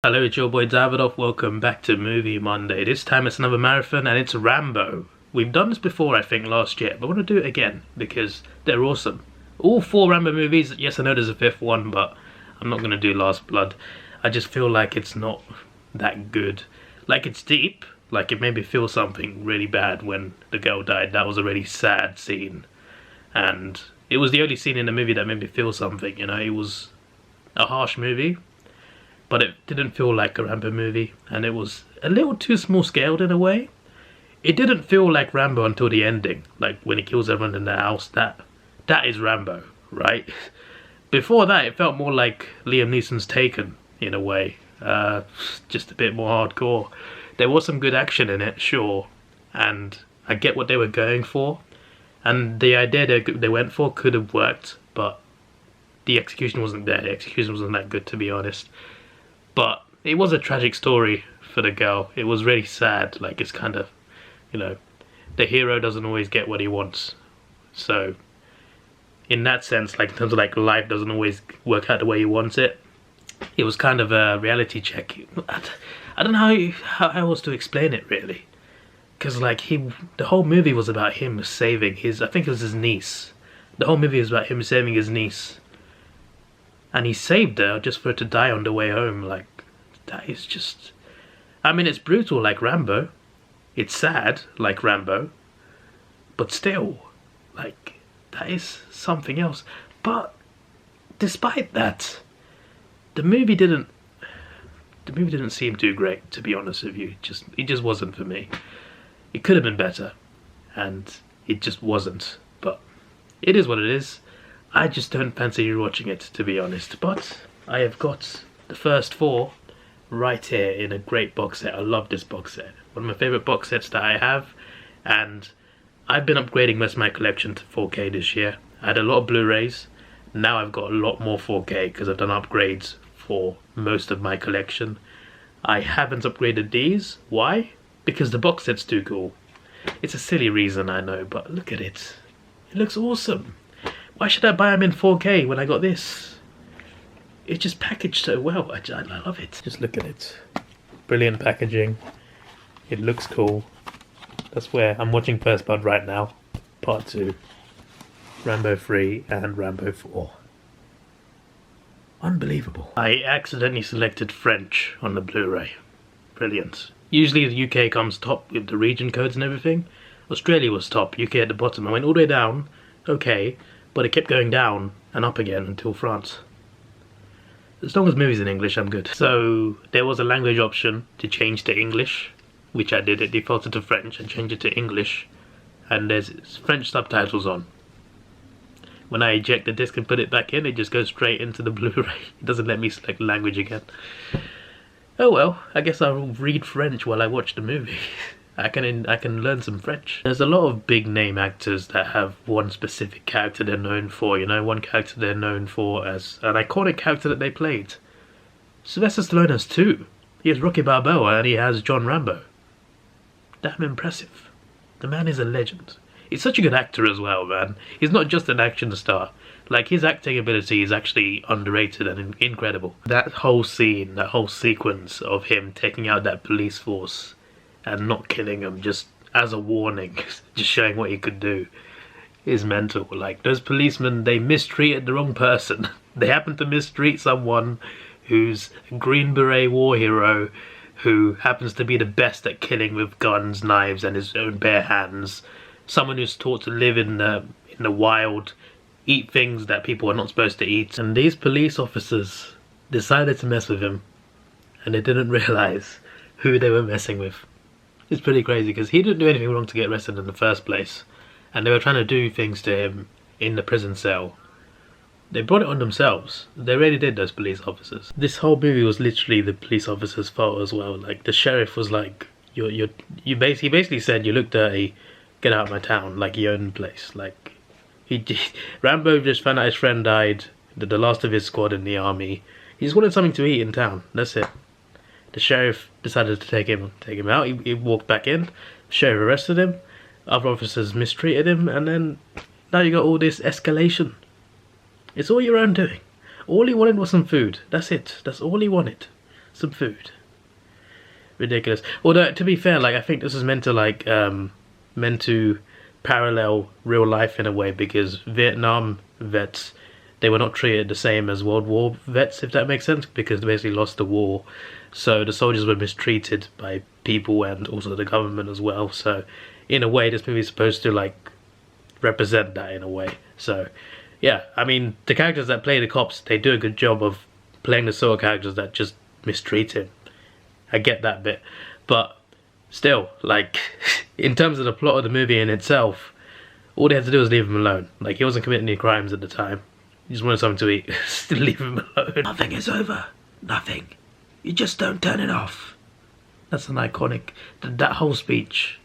Hello, it's your boy Davidoff. Welcome back to Movie Monday. This time it's another marathon and it's Rambo. We've done this before, I think, last year, but I want to do it again because they're awesome. All 4 Rambo movies. Yes, I know there's a 5th one, but I'm not going to do Last Blood. I just feel like it's not that good. Like, it's deep. Like, it made me feel something really bad when the girl died. That was a really sad scene. And it was the only scene in the movie that made me feel something, you know. It was a harsh movie, but it didn't feel like a Rambo movie, and it was a little too small scaled in a way. It didn't feel like Rambo until the ending, like when he kills everyone in the house. That is Rambo, right? Before that, it felt more like Liam Neeson's Taken in a way, just a bit more hardcore. There was some good action in it, sure, and I get what they were going for, and the idea they went for could have worked, but the execution wasn't there. The execution wasn't that good, to be honest. But it was a tragic story for the girl. It was really sad. Like, it's kind of, you know, the hero doesn't always get what he wants. So, in that sense, like, in terms of, like, life doesn't always work out the way he wants it. It was kind of a reality check. I don't know how else to explain it, really. Because, like, the whole movie was about him saving his, I think it was his niece. The whole movie was about him saving his niece. And he saved her just for her to die on the way home. Like, that is just... I mean, it's brutal like Rambo. It's sad like Rambo. But still, like, that is something else. But despite that, the movie didn't seem too great, to be honest with you. It just wasn't for me. It could have been better, and it just wasn't. But it is what it is. I just don't fancy rewatching it, to be honest. But I have got the first 4 right here in a great box set. I love this box set. One of my favourite box sets that I have. And I've been upgrading most of my collection to 4K this year. I had a lot of Blu-rays. Now I've got a lot more 4K because I've done upgrades for most of my collection. I haven't upgraded these. Why? Because the box set's too cool. It's a silly reason, I know, but look at it. It looks awesome. Why should I buy them in 4K when I got this? It's just packaged so well. I love it. Just look at it. Brilliant packaging. It looks cool. That's where I'm watching First Blood right now. Part 2. Rambo 3 and Rambo 4. Unbelievable. I accidentally selected French on the Blu-ray. Brilliant. Usually the UK comes top with the region codes and everything. Australia was top, UK at the bottom. I went all the way down. Okay. But it kept going down and up again until France. As long as movies in English, I'm good. So there was a language option to change to English, which I did. It defaulted to French and changed it to English, and there's French subtitles on. When I eject the disc and put it back in, it just goes straight into the Blu-ray. It doesn't let me select language again. Oh well, I guess I'll read French while I watch the movie. I can learn some French. There's a lot of big name actors that have one specific character they're known for, you know, one character they're known for as an iconic character that they played. Sylvester Stallone has 2. He has Rocky Balboa and he has John Rambo. Damn impressive. The man is a legend. He's such a good actor as well, man. He's not just an action star. Like, his acting ability is actually underrated and incredible. That whole scene, that whole sequence of him taking out that police force and not killing him just as a warning, just showing what he could do, is mental. Like, those policemen, they mistreated the wrong person. They happened to mistreat someone who's a Green Beret war hero who happens to be the best at killing with guns, knives and his own bare hands. Someone who's taught to live in the wild, eat things that people are not supposed to eat. And these police officers decided to mess with him, and they didn't realise who they were messing with. It's pretty crazy because he didn't do anything wrong to get arrested in the first place, and they were trying to do things to him in the prison cell. They brought it on themselves. They really did, those police officers. This whole movie was literally the police officers' fault as well. Like, the sheriff was like, he basically said, "You look dirty, get out of my town," like he owned the place. Like, Rambo just found out his friend died, the last of his squad in the army. He just wanted something to eat in town. That's it. The sheriff decided to take him out. He walked back in. The sheriff arrested him. Other officers mistreated him, and then now you got all this escalation. It's all your own doing. All he wanted was some food. That's it. That's all he wanted. some food. Ridiculous. Although, to be fair, like, I think this is meant to, like, meant to parallel real life in a way, because Vietnam vets, they were not treated the same as World War vets, if that makes sense, because they basically lost the war. So the soldiers were mistreated by people and also the government as well. So in a way, this movie is supposed to, like, represent that in a way. So yeah, I mean, the characters that play the cops, they do a good job of playing the sort of characters that just mistreat him. I get that bit, but still, like, in terms of the plot of the movie in itself, all they had to do was leave him alone. Like, he wasn't committing any crimes at the time. He just wanted something to eat. Still leave him alone. Nothing is over. Nothing. You just don't turn it off. That's an iconic... That whole speech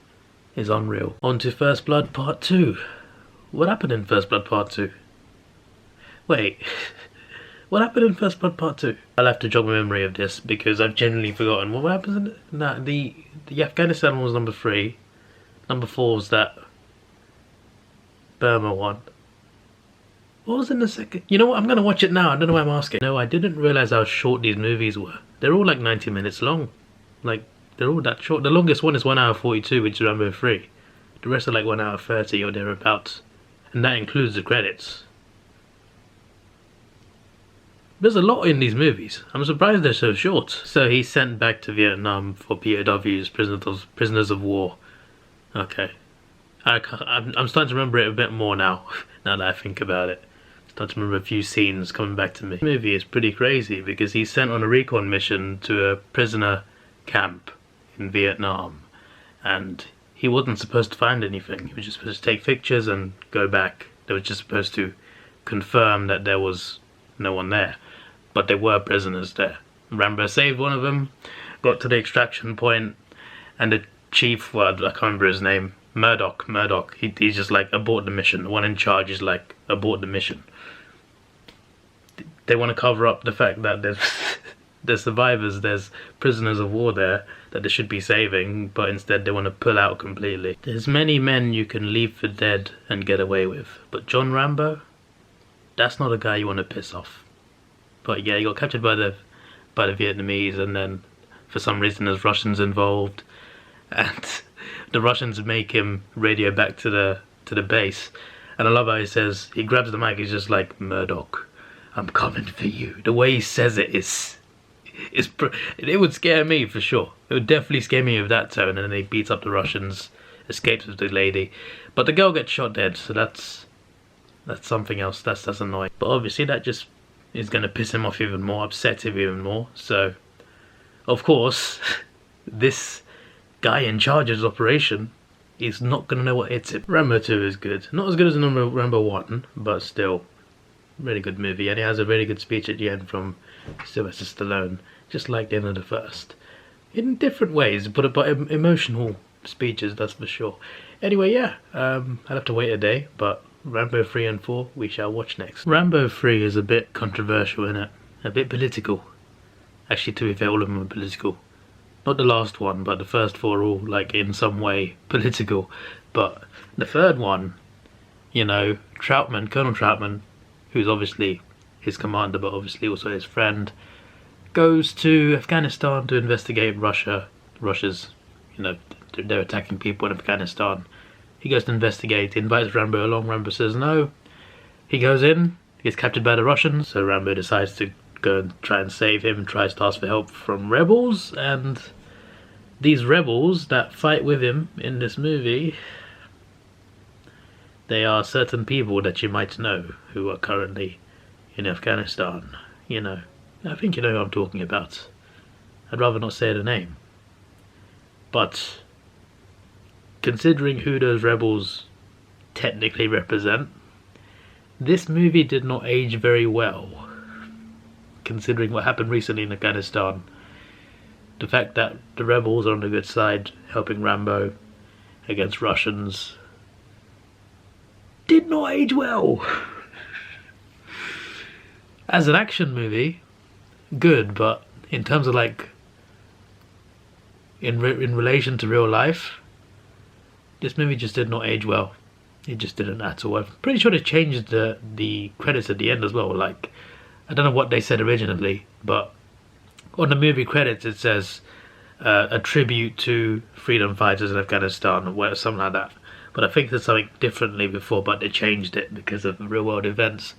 is unreal. On to First Blood Part 2. What happened in First Blood Part 2? Wait... What happened in First Blood Part 2? I'll have to jog my memory of this because I've genuinely forgotten. What happens in it? Nah, the Afghanistan one was number 3. Number 4 was that Burma one. What was in the second? You know what? I'm going to watch it now. I don't know why I'm asking. No, I didn't realise how short these movies were. They're all like 90 minutes long. Like, they're all that short. The longest one is 1 hour 42, which is Rambo 3. The rest are like 1 hour 30 or thereabouts. And that includes the credits. There's a lot in these movies. I'm surprised they're so short. So he's sent back to Vietnam for POWs, prisoners of war. Okay. I'm starting to remember it a bit more now, now that I think about it. Starting to remember a few scenes coming back to me. The movie is pretty crazy because he's sent on a recon mission to a prisoner camp in Vietnam. And he wasn't supposed to find anything. He was just supposed to take pictures and go back. They were just supposed to confirm that there was no one there. But there were prisoners there. Rambo saved one of them, got to the extraction point, and the chief, well, I can't remember his name, Murdoch, he's just like, abort the mission. The one in charge is like, abort the mission. They want to cover up the fact that there's survivors, there's prisoners of war there that they should be saving, but instead they want to pull out completely. There's many men you can leave for dead and get away with, but John Rambo, that's not a guy you want to piss off. But yeah, he got captured by the Vietnamese, and then for some reason there's Russians involved, and the Russians make him radio back to the base. And I love how he says, he grabs the mic, he's just like, Murdoch, I'm coming for you. The way he says it it would scare me for sure. It would definitely scare me with that tone. And then he beats up the Russians, escapes with the lady, but the girl gets shot dead. So that's something else. That's annoying. But obviously that just is going to piss him off even more, upset him even more. So, of course, this guy in charge of his operation is not going to know what hits him. Rambo 2 is good. Not as good as Rambo 1, but still, really good movie. And he has a really good speech at the end from Sylvester Stallone, just like the end of the first. In different ways, but emotional speeches, that's for sure. Anyway, yeah, I'll have to wait a day, but Rambo 3 and 4 we shall watch next. Rambo 3 is a bit controversial, innit? A bit political. Actually, to be fair, all of them are political. Not the last one, but the first 4 are all, like, in some way political. But the third one, you know, Troutman, Colonel Troutman, who's obviously his commander, but obviously also his friend, goes to Afghanistan to investigate Russia's, you know, they're attacking people in Afghanistan. He goes to investigate, he invites Rambo along. Rambo says no. He goes in, gets captured by the Russians, so Rambo decides to go and try and save him, tries to ask for help from rebels, and these rebels that fight with him in this movie, they are certain people that you might know who are currently in Afghanistan. You know, I think you know who I'm talking about. I'd rather not say the name. But considering who those rebels technically represent, this movie did not age very well. Considering what happened recently in Afghanistan, the fact that the rebels are on the good side, helping Rambo against Russians, did not age well. As an action movie, good, but in terms of like, in relation to real life, this movie just did not age well. It just didn't at all. I'm pretty sure they changed the credits at the end as well. Like, I don't know what they said originally, but On the movie credits it says a tribute to freedom fighters in Afghanistan or something like that. But I think there's something differently before, but they changed it because of real world events.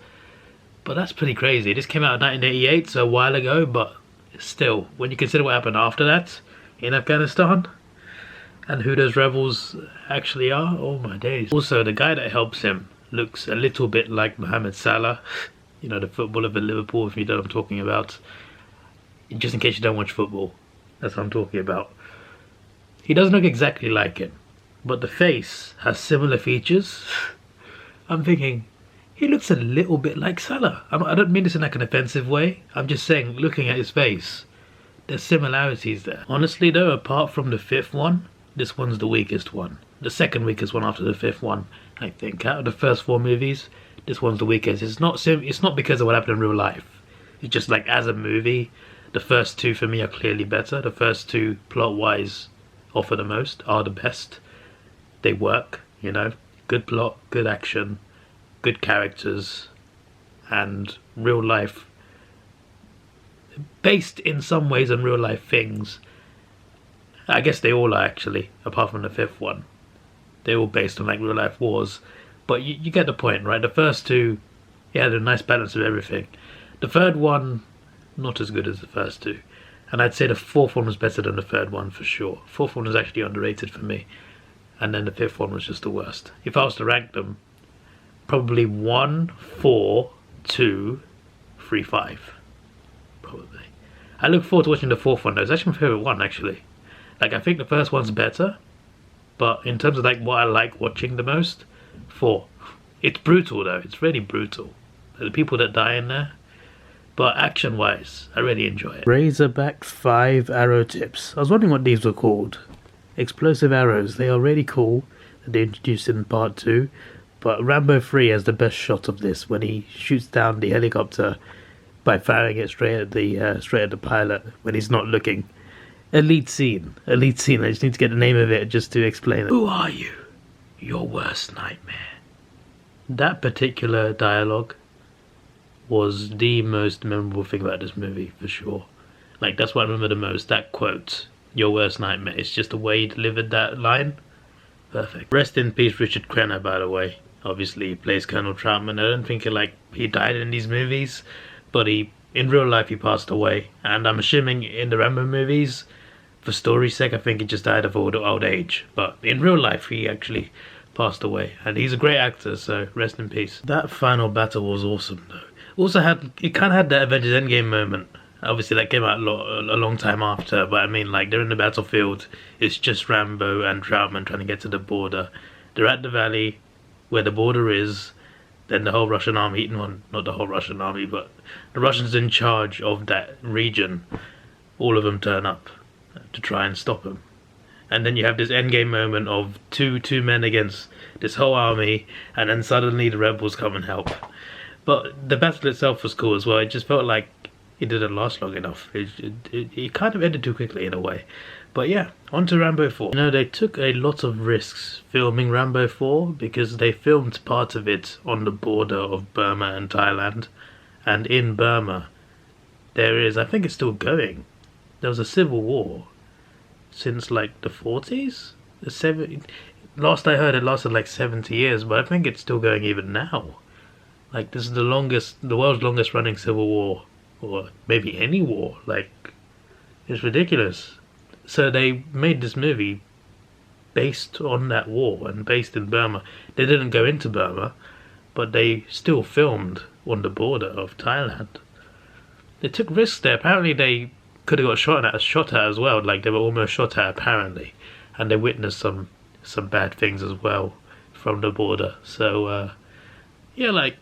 But that's pretty crazy. This came out in 1988, so a while ago, but still, when you consider what happened after that in Afghanistan and who those rebels actually are, oh my days. Also, the guy that helps him looks a little bit like Mohamed Salah, you know, the footballer for Liverpool, if you know what I'm talking about. Just in case you don't watch football, that's what I'm talking about. He doesn't look exactly like him, but the face has similar features. I'm thinking, he looks a little bit like Salah. I don't mean this in like an offensive way. I'm just saying, looking at his face, there's similarities there. Honestly though, apart from the fifth one, this one's the weakest one. The second weakest one after the fifth one, I think. Out of the first 4 movies, this one's the weakest. It's not because of what happened in real life. It's just like as a movie, the first 2 for me are clearly better. The first 2, plot-wise, offer the most, are the best. They work, you know. Good plot, good action, good characters, and real life, based in some ways on real life things. I guess they all are actually, apart from the fifth one. They're all based on like real life wars, but you get the point, right? The first 2, yeah, they're a nice balance of everything. The third one, not as good as the first 2, and I'd say the fourth one was better than the third one for sure. Fourth one was actually underrated for me, and then the fifth one was just the worst. If I was to rank them, probably 1, 4, 2, 3, 5. Probably. I look forward to watching the fourth one though. It's actually my favourite one actually. Like, I think the first one's better, but in terms of like what I like watching the most, 4. It's brutal though, it's really brutal. The people that die in there. But action wise, I really enjoy it. Razorback 5 arrow tips. I was wondering what these were called. Explosive arrows, they are really cool. They introduced in part 2. But Rambo 3 has the best shot of this when he shoots down the helicopter by firing it straight at the pilot when he's not looking. Elite scene. I just need to get the name of it just to explain it. Who are you? Your worst nightmare. That particular dialogue was the most memorable thing about this movie for sure. Like, that's what I remember the most. That quote, your worst nightmare. It's just the way he delivered that line. Perfect. Rest in peace, Richard Crenna, by the way. Obviously, he plays Colonel Troutman. I don't think he died in these movies, but in real life he passed away. And I'm assuming in the Rambo movies, for story's sake, I think he just died of old age. But in real life, he actually passed away. And he's a great actor, so rest in peace. That final battle was awesome, though. Also it kind of had that Avengers Endgame moment. Obviously, that came out a long time after, but I mean, like, they're in the battlefield. It's just Rambo and Troutman trying to get to the border. They're at the valley where the border is. Then the whole Russian army, not the whole Russian army, but the Russians in charge of that region, all of them turn up to try and stop him. And then you have this endgame moment of two men against this whole army, and then suddenly the rebels come and help. But the battle itself was cool as well. It just felt like it didn't last long enough. It kind of ended too quickly in a way. But yeah, on to Rambo 4. You know, they took a lot of risks filming Rambo 4 because they filmed part of it on the border of Burma and Thailand. And in Burma, there is, I think it's still going, there was a civil war since like the 40s? Last I heard it lasted like 70 years, but I think it's still going even now. Like, this is the world's longest running civil war, or maybe any war. Like, it's ridiculous. So they made this movie based on that war and based in Burma. They didn't go into Burma, but they still filmed on the border of Thailand. They took risks there. Apparently they could have got shot at as well. Like, they were almost shot at apparently, and they witnessed some bad things as well from the border. So yeah, like,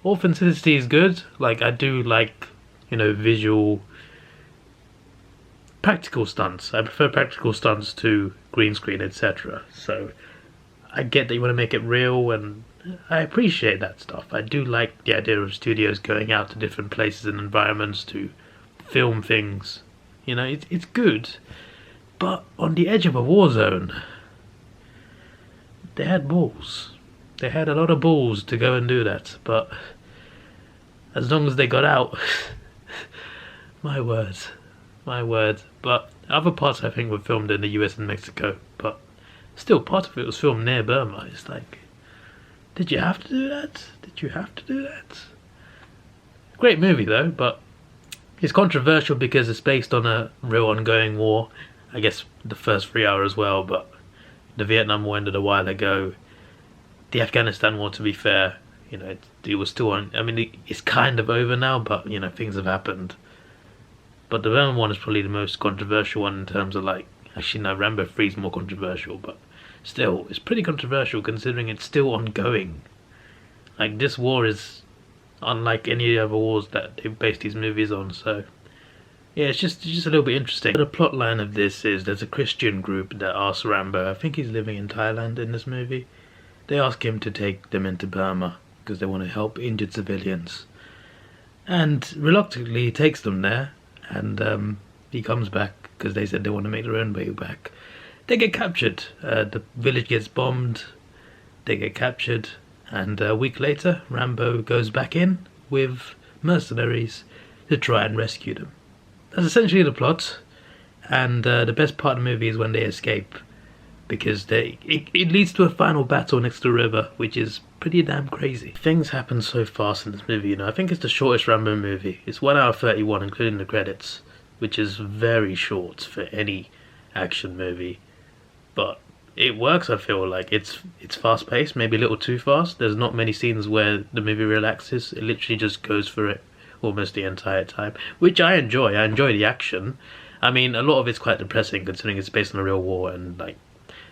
authenticity is good. Like, I do like, you know, visual practical stunts. I prefer practical stunts to green screen, etc. So I get that you want to make it real, and I appreciate that stuff. I do like the idea of studios going out to different places and environments to film things. You know, it's good. But on the edge of a war zone, they had balls. They had a lot of balls to go and do that, but as long as they got out, my word, my word. But other parts I think were filmed in the US and Mexico, but still part of it was filmed near Burma. It's like, did you have to do that? Did you have to do that? Great movie though, but it's controversial because it's based on a real ongoing war. I guess the first 3 hours as well, but the Vietnam War ended a while ago. The Afghanistan War, to be fair, you know, it was still on. I mean, it's kind of over now, but you know, things have happened. But the Rambo one is probably the most controversial one in terms of like, actually no, Rambo 3 is more controversial, but still, it's pretty controversial considering it's still ongoing. Like, this war is unlike any other wars that they've based these movies on, so yeah, it's just a little bit interesting. The plot line of this is there's a Christian group that asks Rambo, I think he's living in Thailand in this movie, they ask him to take them into Burma because they want to help injured civilians. And reluctantly he takes them there, and he comes back because they said they want to make their own way back. They get captured, the village gets bombed, they get captured, and a week later Rambo goes back in with mercenaries to try and rescue them. That's essentially the plot, and the best part of the movie is when they escape, because it leads to a final battle next to a river, which is pretty damn crazy. Things happen so fast in this movie, you know. I think it's the shortest Rambo movie. It's 1 hour 31 including the credits, which is very short for any action movie, but it works. I feel like it's fast paced, maybe a little too fast. There's not many scenes where the movie relaxes. It literally just goes for it almost the entire time, which I enjoy. I enjoy the action. I mean, a lot of it's quite depressing considering it's based on a real war, and like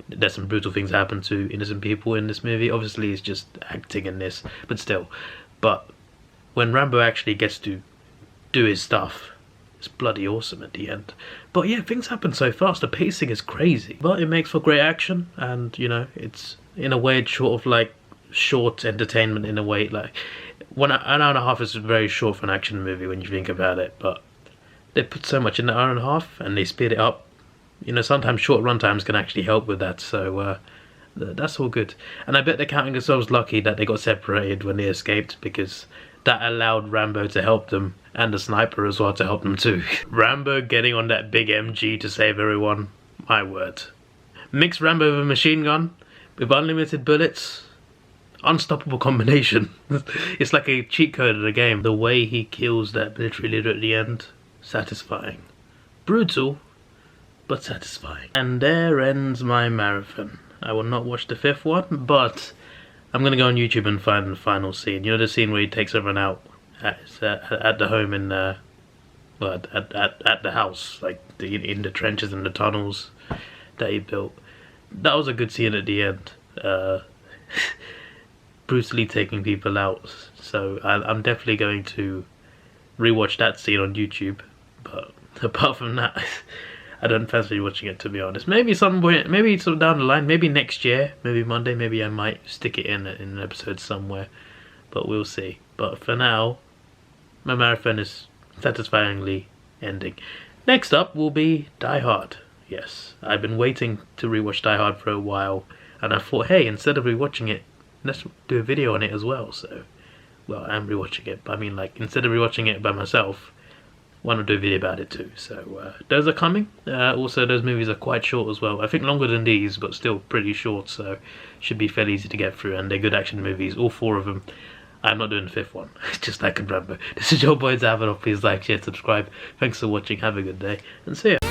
there's some brutal things happen to innocent people in this movie. Obviously it's just acting in this, but still. But when Rambo actually gets to do his stuff, it's bloody awesome at the end. But yeah, things happen so fast, the pacing is crazy, but it makes for great action, and you know, it's in a way it's sort of like short entertainment in a way. Like an hour and a half is very short for an action movie when you think about it, but they put so much in an hour and a half and they speed it up. You know, sometimes short run times can actually help with that, so that's all good. And I bet they're counting themselves lucky that they got separated when they escaped, because that allowed Rambo to help them, and the sniper as well to help them too. Rambo getting on that big MG to save everyone, my word. Mix Rambo with a machine gun, with unlimited bullets, unstoppable combination. It's like a cheat code of the game. The way he kills that military leader at the end, satisfying. Brutal, but satisfying. And there ends my marathon. I will not watch the 5th one, but I'm gonna go on YouTube and find the final scene. You know, the scene where he takes everyone out at the home in well, at the house, like in the trenches and the tunnels that he built. That was a good scene at the end. Brutally taking people out. So I'm definitely going to rewatch that scene on YouTube. But apart from that, I don't fancy watching it, to be honest. Maybe some point, maybe sort of down the line, maybe next year, maybe Monday, maybe I might stick it in an episode somewhere, but we'll see. But for now, my marathon is satisfyingly ending. Next up will be Die Hard. Yes, I've been waiting to rewatch Die Hard for a while, and I thought, hey, instead of rewatching it, let's do a video on it as well. So, well, I'm rewatching it, but I mean, like, instead of rewatching it by myself, why not do a video about it too? So those are coming. Also, those movies are quite short as well. I think longer than these, but still pretty short, so should be fairly easy to get through, and they're good action movies, all 4 of them. I'm not doing the 5th one, just like a Rambo. This is your boy Davidoff. Please like, share, subscribe. Thanks for watching, have a good day, and see ya.